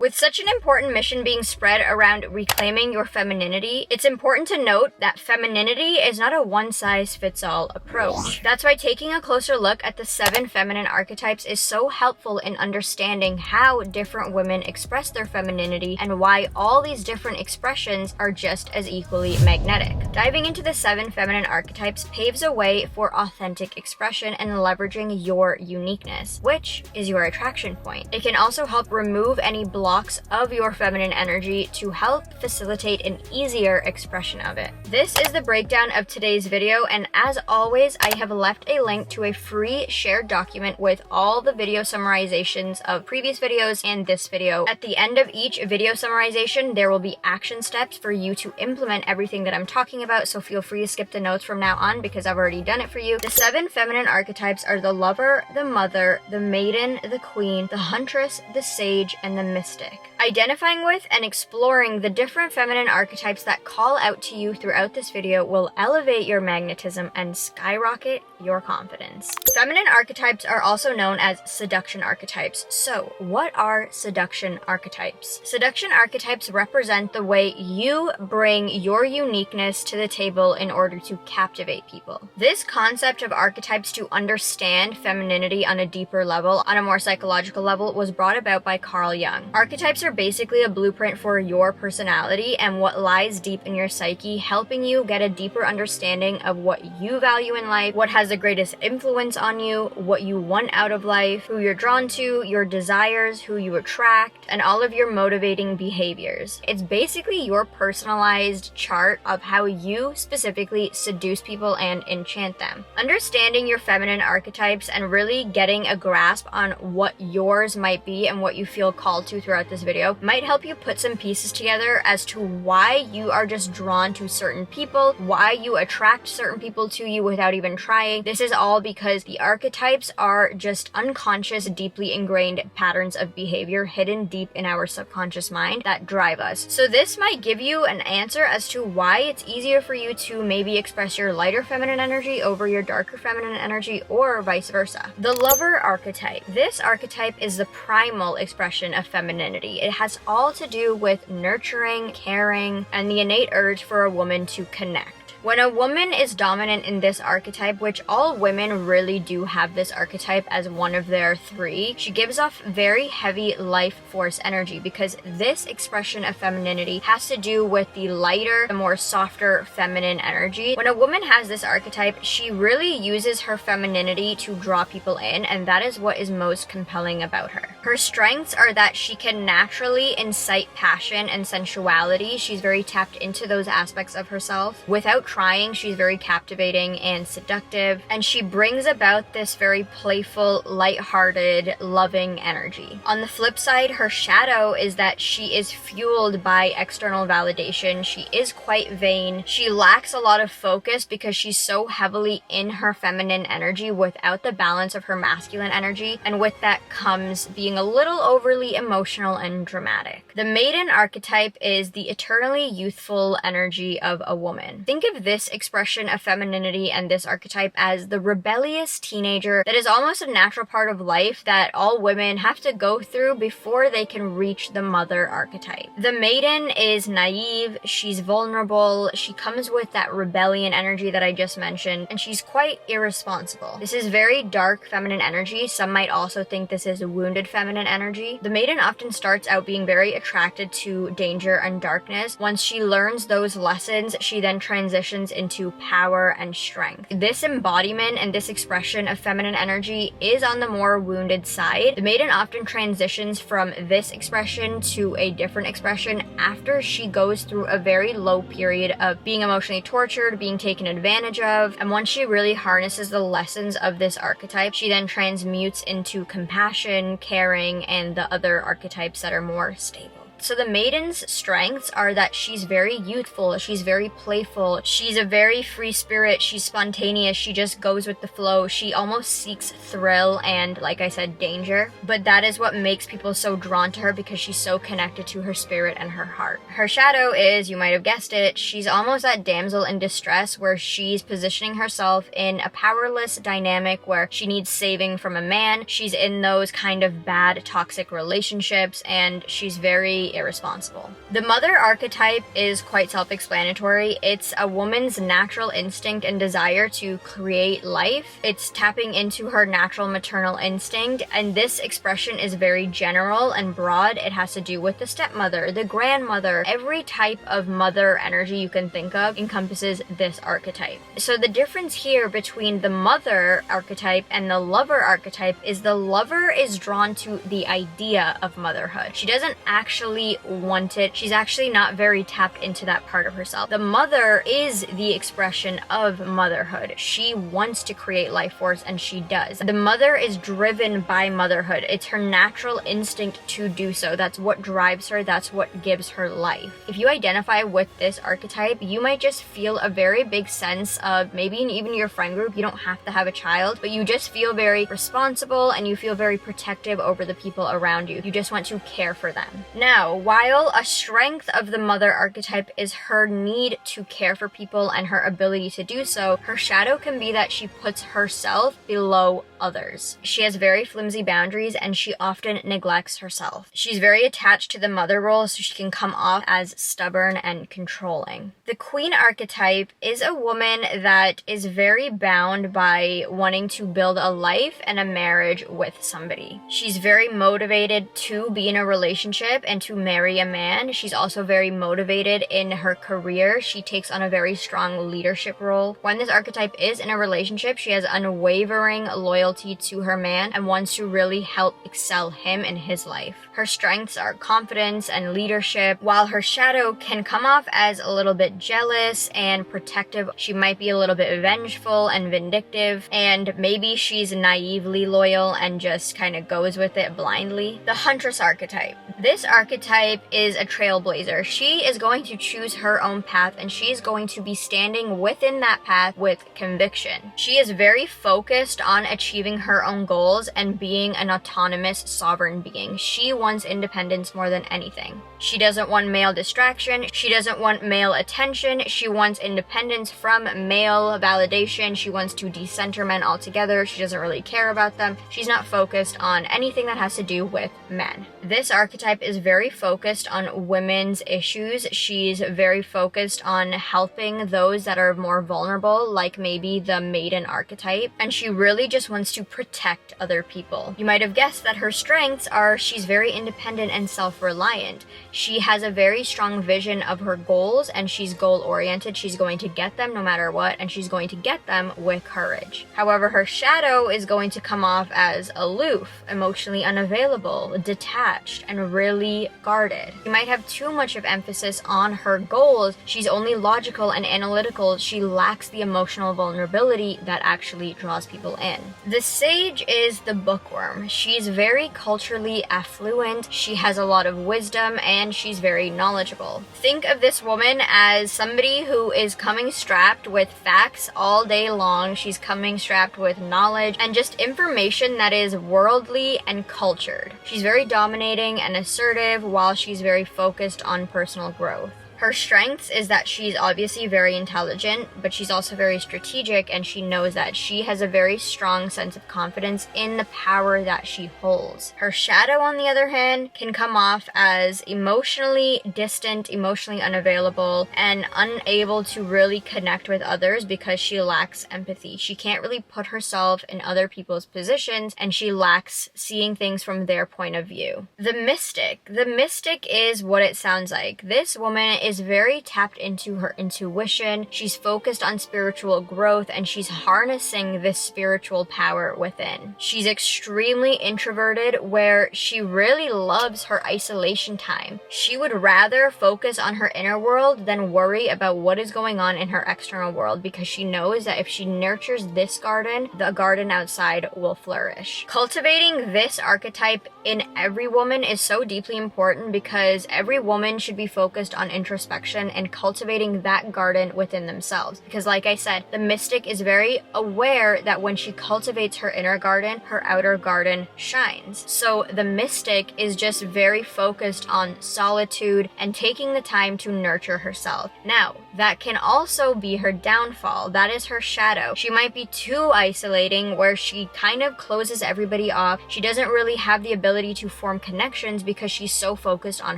With such an important mission being spread around reclaiming your femininity, it's important to note that femininity is not a one-size-fits-all approach. That's why taking a closer look at the 7 feminine archetypes is so helpful in understanding how different women express their femininity and why all these different expressions are just as equally magnetic. Diving into the 7 feminine archetypes paves a way for authentic expression and leveraging your uniqueness, which is your attraction point. It can also help remove any blocks of your feminine energy to help facilitate an easier expression of it. This is the breakdown of today's video, and as always, I have left a link to a free shared document with all the video summarizations of previous videos and this video. At the end of each video summarization, there will be action steps for you to implement everything that I'm talking about, so feel free to skip the notes from now on because I've already done it for you. The 7 feminine archetypes are the lover, the mother, the maiden, the queen, the huntress, the sage, and the mystic. Identifying with and exploring the different feminine archetypes that call out to you throughout this video will elevate your magnetism and skyrocket your confidence. Feminine archetypes are also known as seduction archetypes. So, what are seduction archetypes? Seduction archetypes represent the way you bring your uniqueness to the table in order to captivate people. This concept of archetypes to understand femininity on a deeper level, on a more psychological level, was brought about by Carl Jung. Archetypes are basically a blueprint for your personality and what lies deep in your psyche, helping you get a deeper understanding of what you value in life, what has the greatest influence on you, what you want out of life, who you're drawn to, your desires, who you attract, and all of your motivating behaviors. It's basically your personalized chart of how you specifically seduce people and enchant them. Understanding your feminine archetypes and really getting a grasp on what yours might be and what you feel called to throughout this video might help you put some pieces together as to why you are just drawn to certain people, why you attract certain people to you without even trying. This is all because the archetypes are just unconscious, deeply ingrained patterns of behavior hidden deep in our subconscious mind that drive us. So this might give you an answer as to why it's easier for you to maybe express your lighter feminine energy over your darker feminine energy, or vice versa. The lover archetype. This archetype is the primal expression of femininity. It has all to do with nurturing, caring, and the innate urge for a woman to connect. When a woman is dominant in this archetype, which all women really do have this archetype as one of their 3, she gives off very heavy life force energy because this expression of femininity has to do with the lighter, the more softer feminine energy. When a woman has this archetype, she really uses her femininity to draw people in, and that is what is most compelling about her. Her strengths are that she can naturally incite passion and sensuality. She's very tapped into those aspects of herself. Without trying, she's very captivating and seductive, and she brings about this very playful, lighthearted, loving energy. On the flip side, her shadow is that she is fueled by external validation. She is quite vain. She lacks a lot of focus because she's so heavily in her feminine energy without the balance of her masculine energy, and with that comes being a little overly emotional and dramatic. The maiden archetype is the eternally youthful energy of a woman. Think of this expression of femininity and this archetype as the rebellious teenager that is almost a natural part of life that all women have to go through before they can reach the mother archetype. The maiden is naive, she's vulnerable, she comes with that rebellion energy that I just mentioned, and she's quite irresponsible. This is very dark feminine energy. Some might also think this is a wounded feminine energy. The maiden often starts out being very attracted to danger and darkness. Once she learns those lessons, she then transitions into power and strength. This embodiment and this expression of feminine energy is on the more wounded side. The maiden often transitions from this expression to a different expression after she goes through a very low period of being emotionally tortured, being taken advantage of, and once she really harnesses the lessons of this archetype, she then transmutes into compassion, caring, and the other archetypes that are more stable. So the Maiden's strengths are that she's very youthful, she's very playful, she's a very free spirit, she's spontaneous, she just goes with the flow, she almost seeks thrill and, like I said, danger. But that is what makes people so drawn to her, because she's so connected to her spirit and her heart. Her shadow is, you might have guessed it, she's almost that damsel in distress where she's positioning herself in a powerless dynamic where she needs saving from a man. She's in those kind of bad, toxic relationships, and she's very irresponsible. The mother archetype is quite self-explanatory. It's a woman's natural instinct and desire to create life. It's tapping into her natural maternal instinct, and this expression is very general and broad. It has to do with the stepmother, the grandmother, every type of mother energy you can think of encompasses this archetype. So the difference here between the mother archetype and the lover archetype is the lover is drawn to the idea of motherhood. She doesn't actually want it. She's actually not very tapped into that part of herself. The mother is the expression of motherhood. She wants to create life force, and she does. The mother is driven by motherhood. It's her natural instinct to do so. That's what drives her. That's what gives her life. If you identify with this archetype, you might just feel a very big sense of, maybe in even your friend group, you don't have to have a child, but you just feel very responsible and you feel very protective over the people around you. You just want to care for them. Now, while a strength of the mother archetype is her need to care for people and her ability to do so, her shadow can be that she puts herself below others. She has very flimsy boundaries and she often neglects herself. She's very attached to the mother role, so she can come off as stubborn and controlling. The queen archetype is a woman that is very bound by wanting to build a life and a marriage with somebody. She's very motivated to be in a relationship and to marry a man. She's also very motivated in her career. She takes on a very strong leadership role. When this archetype is in a relationship, she has unwavering loyalty to her man and wants to really help excel him in his life. Her strengths are confidence and leadership, while her shadow can come off as a little bit jealous and protective. She might be a little bit vengeful and vindictive, and maybe she's naively loyal and just kind of goes with it blindly. The Huntress archetype. This archetype is a trailblazer. She is going to choose her own path, and she's going to be standing within that path with conviction. She is very focused on achieving her own goals and being an autonomous, sovereign being. She wants independence more than anything. She doesn't want male distraction. She doesn't want male attention. She wants independence from male validation. She wants to decenter men altogether. She doesn't really care about them. She's not focused on anything that has to do with men. This archetype is very focused on women's issues. She's very focused on helping those that are more vulnerable, like maybe the maiden archetype, and she really just wants to protect other people. You might have guessed that her strengths are she's very independent and self-reliant. She has a very strong vision of her goals, and she's goal-oriented. She's going to get them no matter what, and she's going to get them with courage. However, her shadow is going to come off as aloof, emotionally unavailable, detached, and really guarded. You might have too much of emphasis on her goals. She's only logical and analytical. She lacks the emotional vulnerability that actually draws people in. The sage is the bookworm. She's very culturally affluent. She has a lot of wisdom, and she's very knowledgeable. Think of this woman as somebody who is coming strapped with facts all day long. She's coming strapped with knowledge and just information that is worldly and cultured. She's very dominating and assertive, while she's very focused on personal growth. Her strengths is that she's obviously very intelligent, but she's also very strategic, and she knows that. She has a very strong sense of confidence in the power that she holds. Her shadow, on the other hand, can come off as emotionally distant, emotionally unavailable, and unable to really connect with others because she lacks empathy. She can't really put herself in other people's positions, and she lacks seeing things from their point of view. The mystic. The mystic is what it sounds like. This woman is very tapped into her intuition. She's focused on spiritual growth, and she's harnessing this spiritual power within. She's extremely introverted, where she really loves her isolation time. She would rather focus on her inner world than worry about what is going on in her external world, because she knows that if she nurtures this garden, the garden outside will flourish. Cultivating this archetype in every woman is so deeply important, because every woman should be focused on introspection and cultivating that garden within themselves. Because like I said, the mystic is very aware that when she cultivates her inner garden, her outer garden shines. So the mystic is just very focused on solitude and taking the time to nurture herself. Now, that can also be her downfall. That is her shadow. She might be too isolating, where she kind of closes everybody off. She doesn't really have the ability to form connections because she's so focused on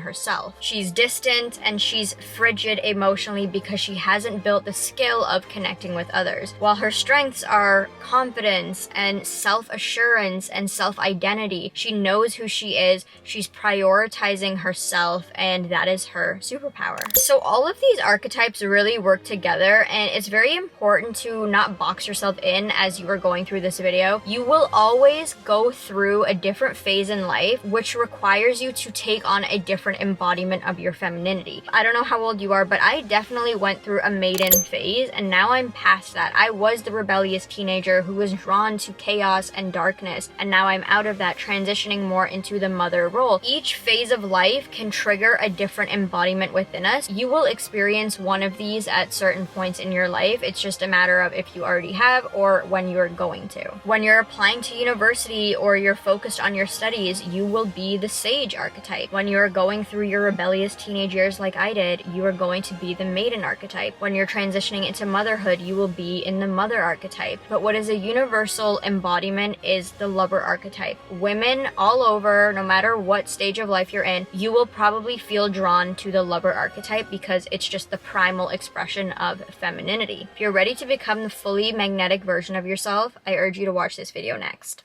herself. She's distant and she's frigid emotionally because she hasn't built the skill of connecting with others. While her strengths are confidence and self-assurance and self-identity, she knows who she is, she's prioritizing herself, and that is her superpower. So all of these archetypes really work together, and it's very important to not box yourself in as you are going through this video. You will always go through a different phase in life, which requires you to take on a different embodiment of your femininity. I don't know how old you are, but I definitely went through a maiden phase, and now I'm past that. I was the rebellious teenager who was drawn to chaos and darkness, and now I'm out of that, transitioning more into the mother role. Each phase of life can trigger a different embodiment within us. You will experience one of these at certain points in your life. It's just a matter of if you already have or when you're going to. When you're applying to university or you're focused on your studies, you will be the sage archetype. When you're going through your rebellious teenage years like I did, you are going to be the maiden archetype. When you're transitioning into motherhood, you will be in the mother archetype. But what is a universal embodiment is the lover archetype. Women all over, no matter what stage of life you're in, you will probably feel drawn to the lover archetype because it's just the primal expression of femininity. If you're ready to become the fully magnetic version of yourself, I urge you to watch this video next.